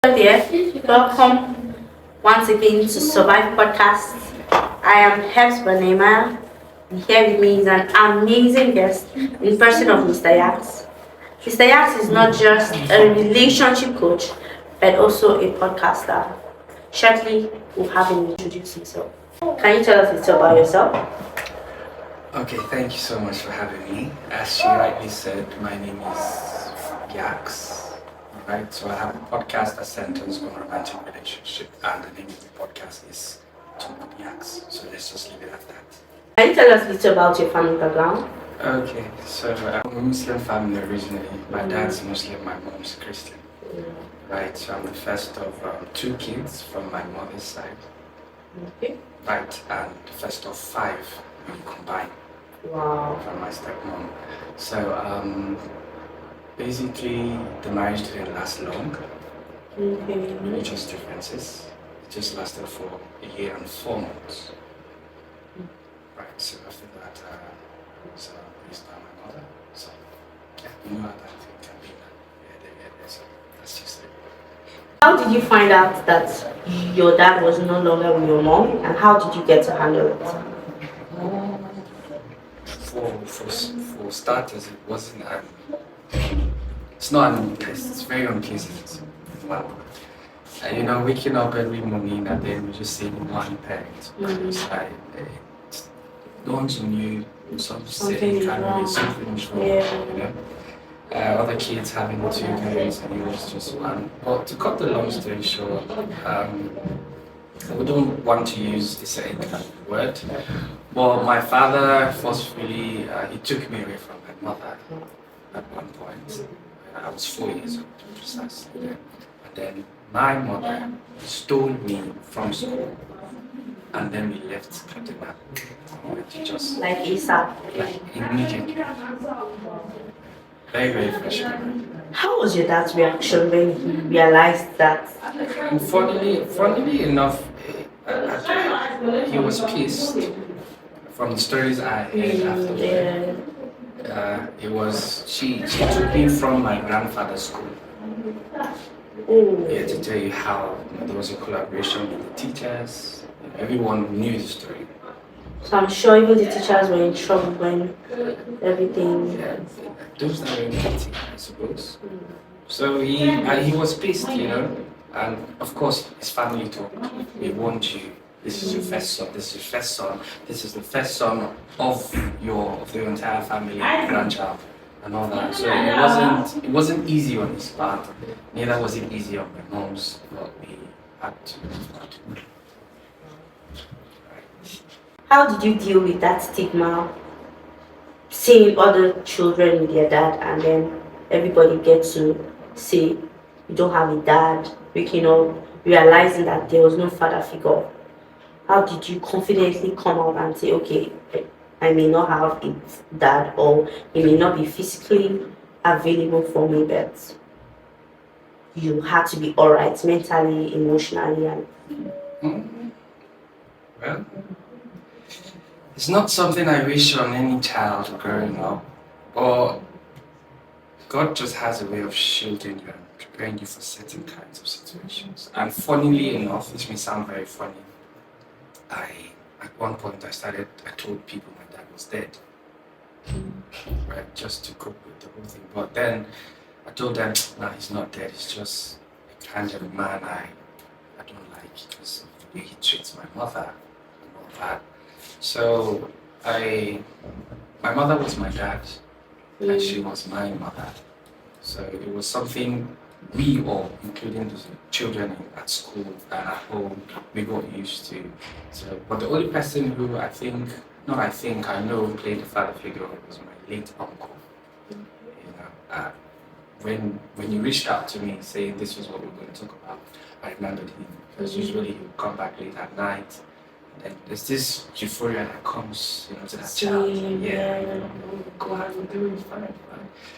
There. Welcome once again to Survive Podcast. I am Hebs Banema. Here with me is an amazing guest in person of Mr. Yax. Mr. Yax is not just a relationship coach, but also a podcaster. Shortly, we'll have him introduce himself. Can you tell us a little about yourself? Okay, thank you so much for having me. As she rightly said, my name is Yax. Right, so I have a podcast that centers on romantic relationship, and the name of the podcast is Talk with Yax. So let's just leave it at that. Can you tell us a little about your family background? Okay, so I'm a Muslim family originally. My dad's Muslim, my mom's Christian. Right, so I'm the first of two kids from my mother's side. Okay. Right, and the first of five when you combine. Wow. From my stepmom. So basically the marriage didn't last long. Okay. Religious differences. It just lasted for a year and 4 months. Right, so after that, so raised by my mother. So yeah, you know how that thing can be. So that's just it. How did you find out that your dad was no longer with your mom, and how did you get to handle it? For starters, it wasn't it's not it's very unpleasant. Wow. And you know, waking up every morning and then we just seeing one parent. It's like no one knew Something is wrong. something is wrong. Yeah. You know? Other kids having two parents and it was just one. But to cut the long story short, we don't want to use a certain kind of word. Well, my father forcefully, he took me away from my mother at one point. I was 4 years old, precisely. And then my mother stole me from school. And then we left Kaduna. We went to just, Like ASAP. like, immediately. Very, very fresh memory. How was your dad's reaction when he realized that? And funnily enough, he was pissed. From the stories I heard afterward, it was she took me from my grandfather's school. Yeah, to tell you how there was a collaboration with the teachers. Everyone knew the story. So I'm sure even the teachers were in trouble when everything. Yeah, those that were in meeting, I suppose. So he was pissed, you know, and of course his family told me, "We want you. This is your first son. This is your first son. This is the first son of your entire family, grandchild, and all that." So it wasn't easy on his part. Neither was it easy on my mom's. But we had to. How did you deal with that stigma? Seeing other children with their dad, and then everybody gets to say you don't have a dad, waking up, realizing that there was no father figure. How did you confidently come out and say, okay, I may not have a dad, or he may not be physically available for me, but you had to be alright mentally, emotionally, and Well, it's not something I wish on any child growing up, but God just has a way of shielding you and preparing you for certain kinds of situations. And funnily enough, this may sound very funny, at one point I told people my dad was dead, right, just to cope with the whole thing. But then I told them, nah, he's not dead, he's just a kind of man I don't like because of the way he treats my mother and all that. So my mother was my dad, and she was my mother. So it was something we all, including the children at school and at home, we got used to. So, but the only person who I know played the father figure was my late uncle. You know, when he reached out to me saying this was what we were going to talk about, I remembered him because usually he would come back late at night. And there's this euphoria that comes, to that child. Yeah, go out and do it, fine.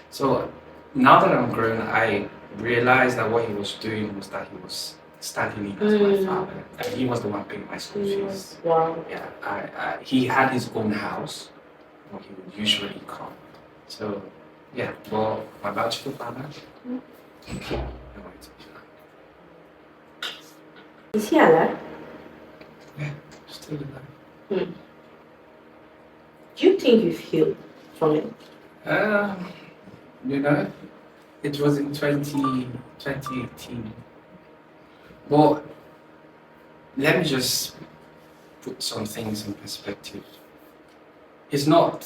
So now that I'm grown, I realized that what he was doing was that he was standing in as my father, and he was the one paying my school fees. wow. Yeah, he had his own house, where he would usually come. So yeah, well, my biological father. Is he alive? Yeah, still alive. Hmm. Do you think you've healed from it? You know, it was in 2018. Well, let me just put some things in perspective. It's not,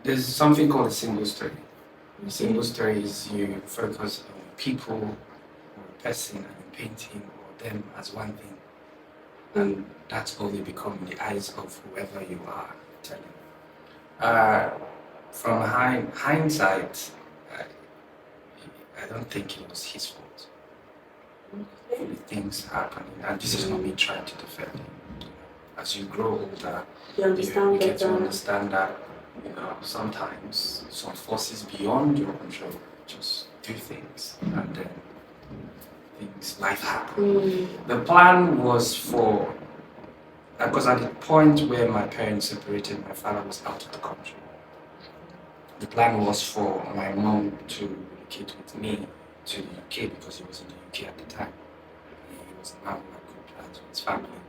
there's something called a single story. A single story is you focus on people or a person and a painting or them as one thing. And that's all they become in the eyes of whoever you are telling. Uh, from hindsight, I don't think it was his fault. Only things happening, and this is not me trying to defend him. As you grow older, You understand you get to better. understand that sometimes some forces beyond your control just do things, and then life happens. The plan was for because at the point where my parents separated, my father was out of the country. The plan was for my mom to relocate with me to the UK because he was in the UK at the time. He was a man who had good plans with his family,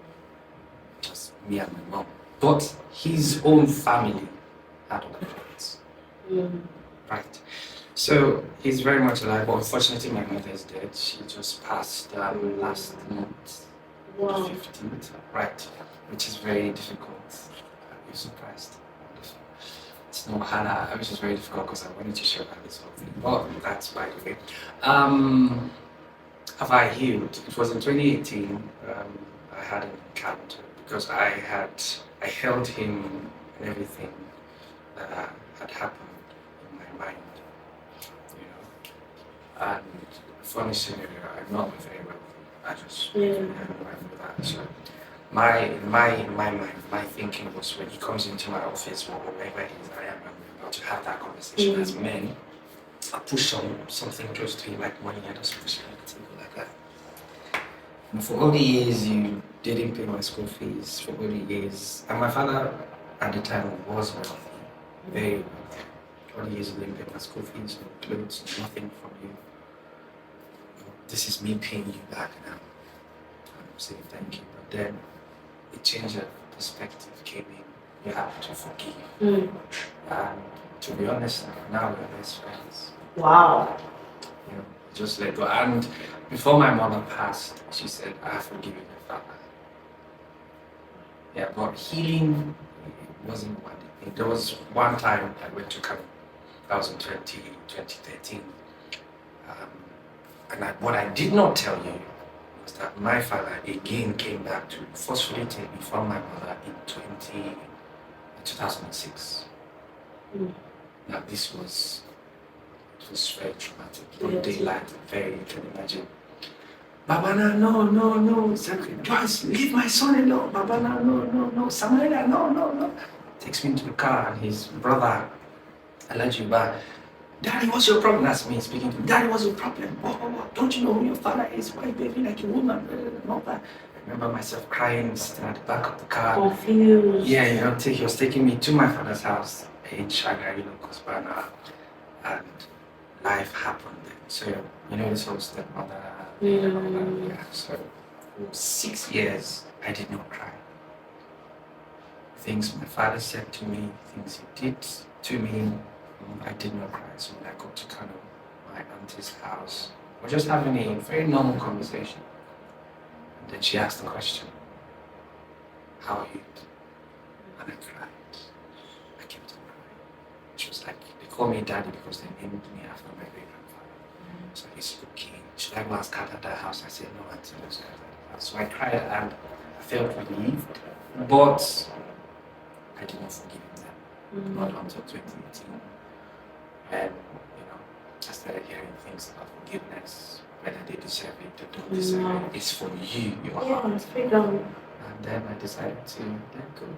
just me and my mom. But his own family had other plans. Right. So he's very much alive, but unfortunately my mother is dead. She just passed last month, Wow. 15th, right, which is very difficult. You're surprised. It's no harder, which is very difficult because I wanted to share about this whole thing. But that's by the way. Have I healed? It was in 2018. I had an encounter because I held him and everything that had happened in my mind. And funny scenario, I'm not very wealthy. I just remember that. So my mind, my thinking was when he comes into my office or wherever it is I am, I'm about to have that conversation as men. I push something close to him like money, I just push it on the table like that. And for all the years you didn't pay my school fees, for all the years, and my father at the time was wealthy, very wealthy. All the years you didn't pay my school fees, no clothes, nothing from you. This is me paying you back now. I'm saying thank you. But then a change of perspective came in. You have to forgive. And to be honest, now we're best friends. Wow. Just let go. And before my mother passed, she said, I have forgiven your father. Yeah, but healing wasn't one thing. There was one time I went to Cameroon. That was in 2013. And what I did not tell you was that my father again came back to forcefully take me from my mother in 2006. Now this was very traumatic. Broad daylight, very, you can imagine. Babana, no, Joyce, leave my son alone. Babana, no, Samuela, no. Takes me into the car and his brother, Alajuba, Daddy, what's your problem? That's me speaking to him. Daddy, what's your problem? What? Don't you know who your father is? Why baby like a woman? I remember myself crying, sitting at the back of the car. Confused. Yeah, he was taking me to my father's house in Shagari, Kosbana, and life happened then. So, this whole stepmother. Yeah, so for 6 years, I did not cry. Things my father said to me, things he did to me, I did not cry. So when I got to Kano, my auntie's house, we're just having a very normal conversation. And then she asked the question, how are you? And I cried. I kept on crying. She was like, they call me daddy because they named me after my great grandfather. So he's looking, should I go ask her at that house? I said, no, auntie, let's go at that house. So I cried and I felt relieved, but I did not forgive him then. Not until 2018. And, I started hearing things about forgiveness, whether they deserve it, they don't deserve it. It's for you, your heart. It's freedom. And then I decided to let go. And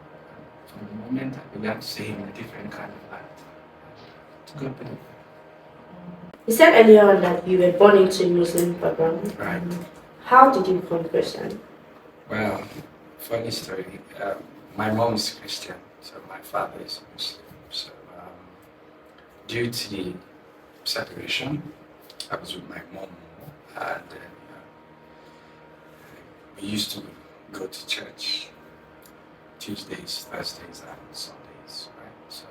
from the moment I began to see him in a different kind of light, to God be the glory. You said earlier on that you were born into a Muslim background. Right. How did you become Christian? Well, funny story. My mom is Christian, so my father is Muslim. So, due to the separation, I was with my mom, and then we used to go to church Tuesdays, Thursdays, and Sundays, right? So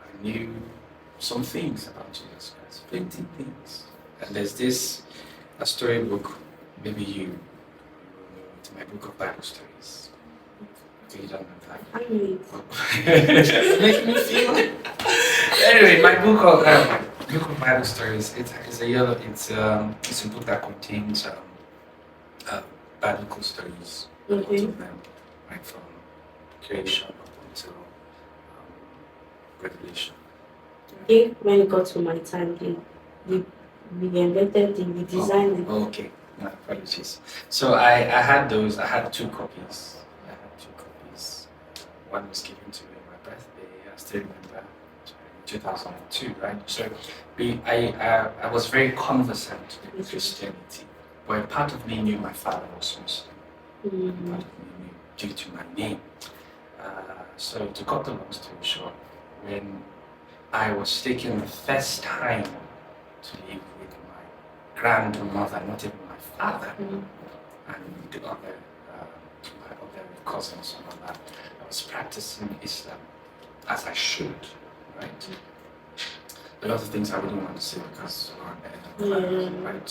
I knew some things about Jesus Christ, plenty things. And there's this a storybook, maybe you will know it, my book of Bible stories. Okay, you don't know that. I knew it. Make me feel. Anyway, my book of Bible stories. It's a yellow. It's a book that contains biblical stories. A lot Okay. of them, right from creation up until Revelation. I think when it got to my time, we invented it, we designed it. Oh, okay. My apologies. So I had those. I had two copies. One was given to me on my birthday. I still remember 2002, right? So I was very conversant with Christianity, but a part of me knew my father was Muslim. Part of me knew due to my name. So to cut the long story short, when I was taken the first time to live with my grandmother, not even my father, and the other my other cousins and all that, I was practicing Islam as I should, right? A lot of things I wouldn't want to say because right?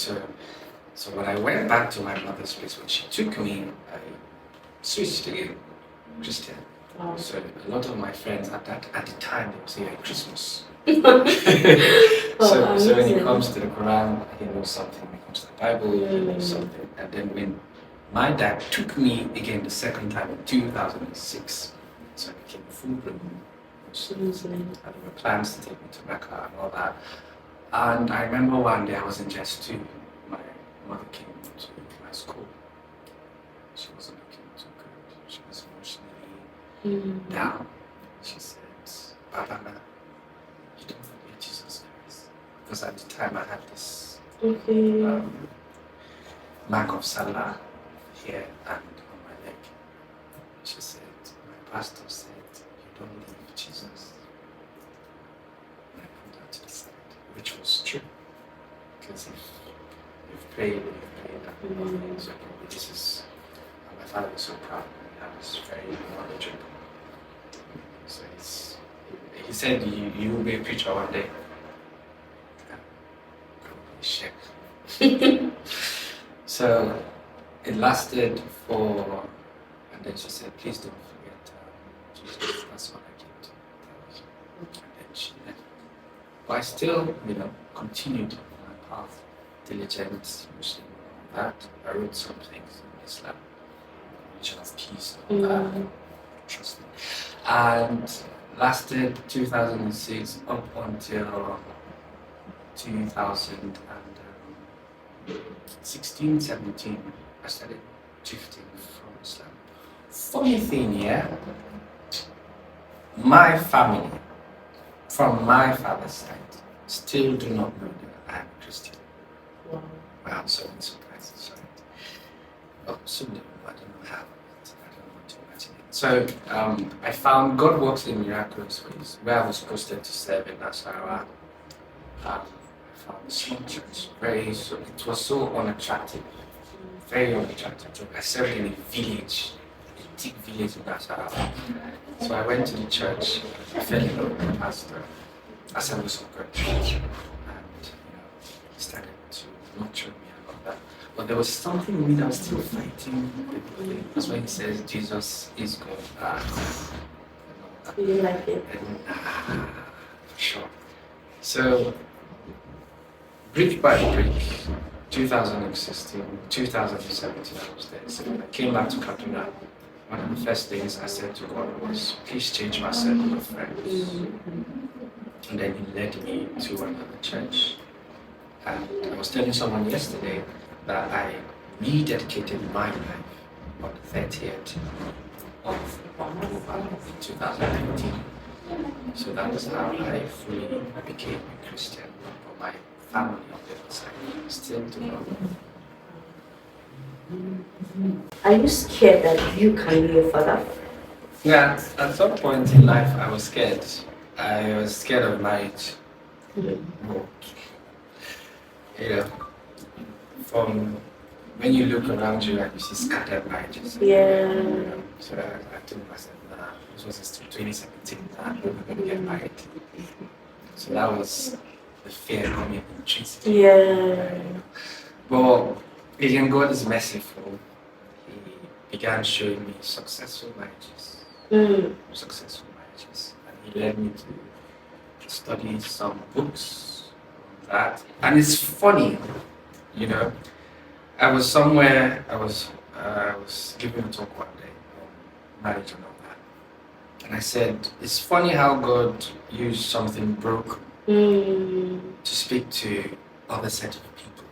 So when I went back to my mother's place, when she took me, I switched again Christian. Wow. So a lot of my friends at the time they would say Christmas. Oh, So when it amazing. comes to the Quran, he knows something. When it comes to the Bible, he knows something. And then when my dad took me again the second time in 2006, so I became a full-blown Muslim. Muslim. And there were plans to take me to Mecca and all that. And I remember one day I was in just 2. My mother came to my school. She wasn't looking too good. She was emotionally down. She said, Babana, you don't forget Jesus Christ. Because at the time I had this Okay. mark of Salah here and on my leg. She said, my pastor said, you don't leave Jesus. And I put that to the side, which was true. Because if you've prayed and so this is, and my father was so proud of me. I was very knowledgeable. So he said, you will be a preacher one day. Probably Sheikh. So it lasted for, and then she said, please don't forget Jesus. That's what I came to tell you. And then she left. But I still, continued my path, diligent, Muslim, and all that. I wrote some things in Islam, religion of peace, and all that. Trust me. And lasted 2006 up until 2016, 17. I started drifting from Islam. Funny thing, yeah? My family, from my father's side, still do not know that I am a Christian. Wow. Wow, so surprised. Sorry. Oh, soon I don't know how. I don't want to imagine it. So I found God works in miraculous ways. Where I was posted to serve in Nasarawa, I found a small church. It was so unattractive. Very unattractive. I served in a village, a deep village in Nasarawa. So I went to the church, I fell in love with the pastor. I said it was so good. And he started to nurture me and all that. But there was something in me that was still fighting with the thing. That's why he says Jesus is God. Do you like it? And, for sure. So, brick by brick, 2016, 2017, I was there. So I came back to Kaduna. One of the first things I said to God was, please change my circle of friends. And then he led me to another church. And I was telling someone yesterday that I rededicated my life on the 30th of October 2019. So that was how I fully became a Christian. But my family on the other side still do not know. Are you scared that you can be your father? Yeah, at some point in life I was scared. I was scared of marriage. More. From when you look around you and you see scattered marriages. Yeah. So I told myself, nah, this was 2017, nah, I'm not going to get married. So that was the fear coming intrinsically. Yeah. But again, God is merciful. He began showing me successful marriages. Successful marriages. And he led me to study some books on that. And it's funny, you know, I was somewhere, I was giving a talk one day on marriage and all that. And I said, it's funny how God used something broken to speak to other set of people.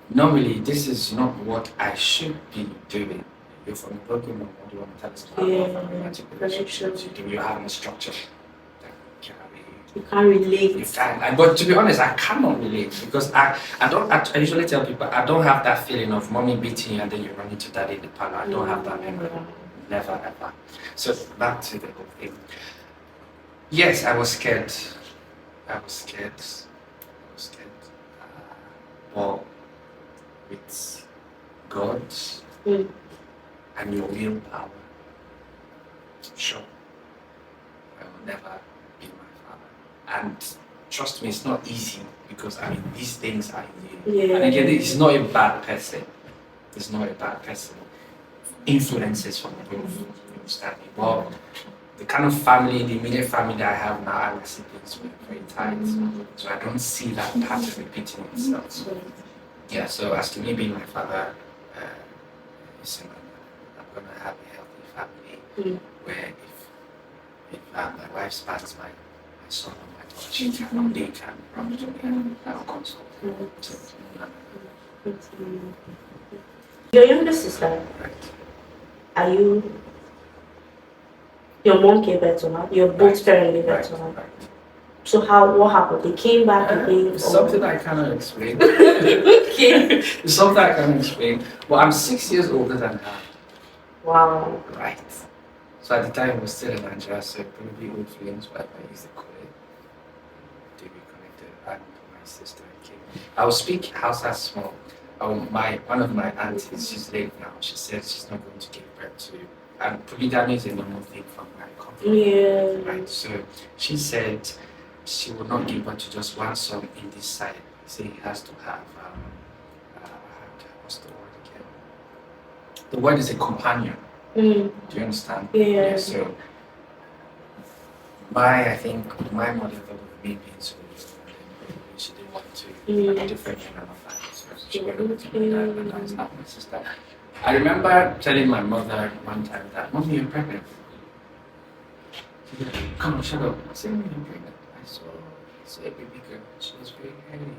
Normally, this is not what I should be doing. You're from a broken home, what do you want to tell us about romantic relationships? You have no structure. You can't relate. You can't. But to be honest, I cannot relate because I usually tell people I don't have that feeling of mommy beating you and then you run into daddy in the parlor. I don't have that memory. Never ever. So back to the whole thing. Yes, I was scared. I was scared. But with God and your willpower, sure, I will never be my father. And trust me, it's not easy because I mean these things are new. Yeah. And again, it's not a bad person. It's not a bad person. Influences from above, you understand me? But the kind of family, the immediate family that I have now, I have my siblings were very tight. So I don't see that pattern repeating itself. So, yeah, so as to me being my father, listen, I'm going to have a healthy family where if my wife spans my son or my daughter, she can, they can run to me and I will console. So, Your younger sister, right. are you? Your mom gave birth to her. Your both parents gave birth to her. Right. So what happened? They came back again. Something I cannot explain. Okay. Something I cannot explain. But I'm 6 years older than her. Wow. Right. So at the time, we were still in Nigeria, so probably old feelings, whatever I used to call it. They reconnected, and my sister came. I will speak Hausa small. One of my aunties, she's late now. She said she's not going to give birth to you. And polygamy is a normal thing from where I come from. Yeah. Right. So she said she will not give birth to just one son in this side. So he has to have what's the word again? The word is a companion. Do you understand? Yeah. So I think my mother thought of me being so she didn't want to have a different kind of family. So she went over to my dad and I was not my sister. I remember telling my mother one time that, Mommy, you're pregnant. She said, come on, shut up. I said, Mommy, you're pregnant. I saw a baby girl. She was very hairy. And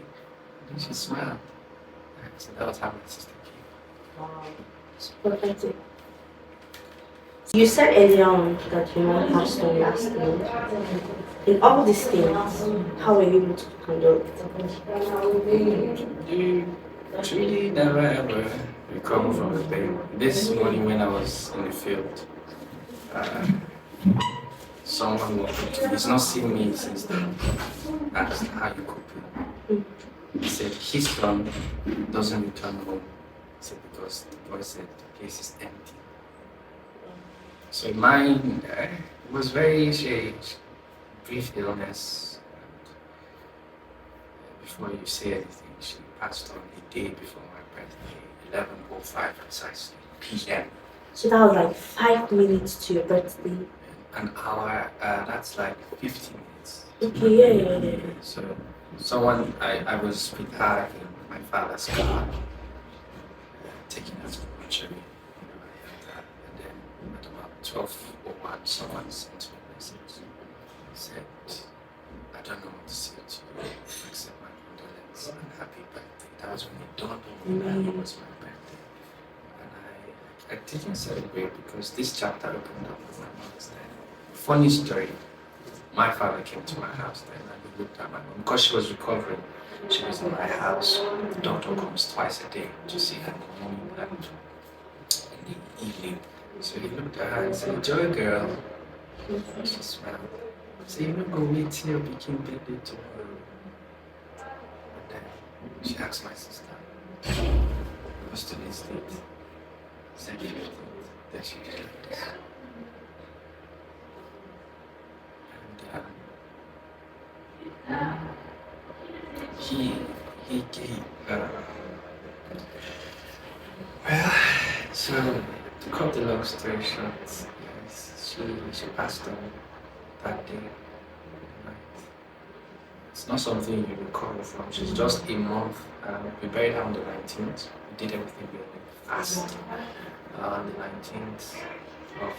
then she smiled. So that was how my sister came. Wow. Perfect. You said earlier on that your mom passed on last year. In all these things, how were you able to handle it? You truly never ever recover from the pain. This morning when I was in the field, someone walked up to me. He's not seen me since then. Asked how you coping. He said his son doesn't return home. He said because the boy said the place is empty. So mine was very brief illness. And before you say anything, she passed on a day before my birthday, 11:05 precisely p.m. So that was like 5 minutes to your birthday. An hour, that's like 15 minutes. Okay, yeah. So someone, I was with her in my father's car, taking her to the mortuary. And then at about 12:01, someone sent me a message. Said, I don't know what to say to you except my condolence and happy birthday. That was when it dawned on me that it was my birthday. And I didn't celebrate because this chapter opened up with my mother's death. Funny story. My father came to my house then and he looked at my mom. Because she was recovering, she was in my house. The doctor comes twice a day to see her in the morning and in the evening. So he looked at her and said, Joy girl. She smiled. So you don't go wait till you became birthday tomorrow. And then she asked my sister, What's today's date? It's the 15th. Then she did this. And he gave well, so to cut the long story short, yes, she passed on that day. Right. It's not something you recover from. She's just a month. We buried her on the 19th. We did everything really fast. On the 19th of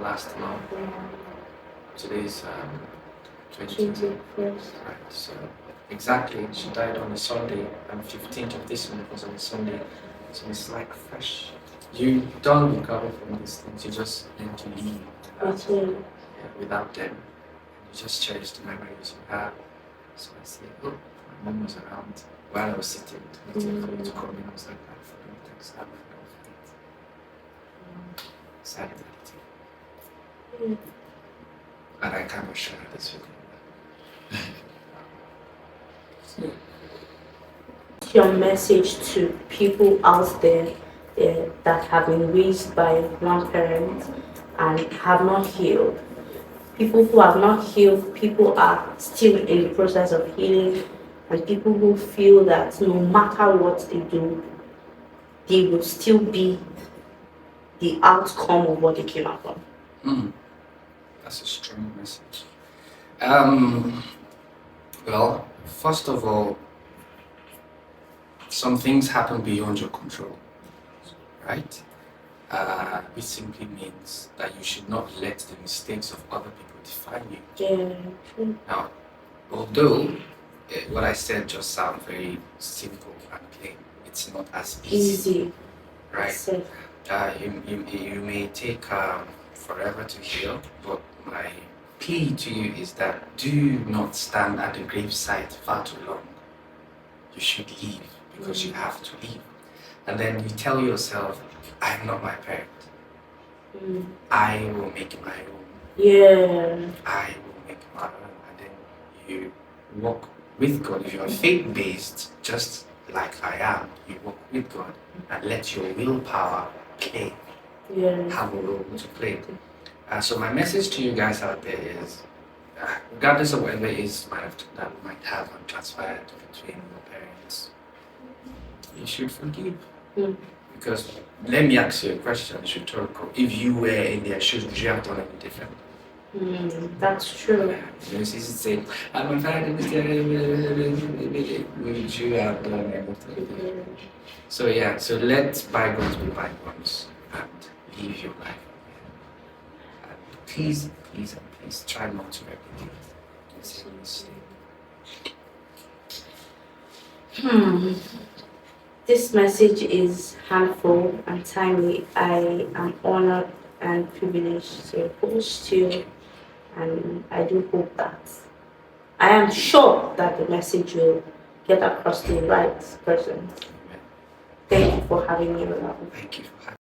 last month. Today's 20th. Right. So exactly, she died on a Sunday, and 15th of this month was on a Sunday. So it's like fresh. You don't recover from these things. You just learn to live without them. And you just cherish the memories you have. So I say, oh, my mom was around while I was sitting, waiting for you to come in. I was like, I forgot thanks, I forgot. Sad reality. And I cannot share this with you. Your message to people out there that have been raised by one parent and have not healed. People who have not healed, people are still in the process of healing, and people who feel that no matter what they do, they will still be the outcome of what they came out from. That's a strong message. Well, first of all, some things happen beyond your control, right? Which simply means that you should not let the mistakes of other people define you. Yeah. Now, although what I said just sounds very simple and plain, it's not as easy, right? So, you may take forever to heal, but my plea to you is that do not stand at the graveside far too long. You should leave because you have to leave. And then you tell yourself, I am not my parent. I will make my own. Yeah. I will make my own. And then you walk with God. If you are faith-based, just like I am, you walk with God and let your willpower play. Yeah. Have a role to play. So my message to you guys out there is, regardless of whether it is that might have transpired between your parents, you should forgive. Because let me ask you a question, rhetorical. If you were in their shoes, would you have done anything different? That's true. It's easy to say, I'm a fan of would you have done anything? So yeah, so let bygones be bygones and live your life. And please try not to replicate the same mistake. This message is handful and timely. I am honored and privileged to host you, and I do hope that I am sure that the message will get across to the right person. Thank you for having me around. Thank you for having me.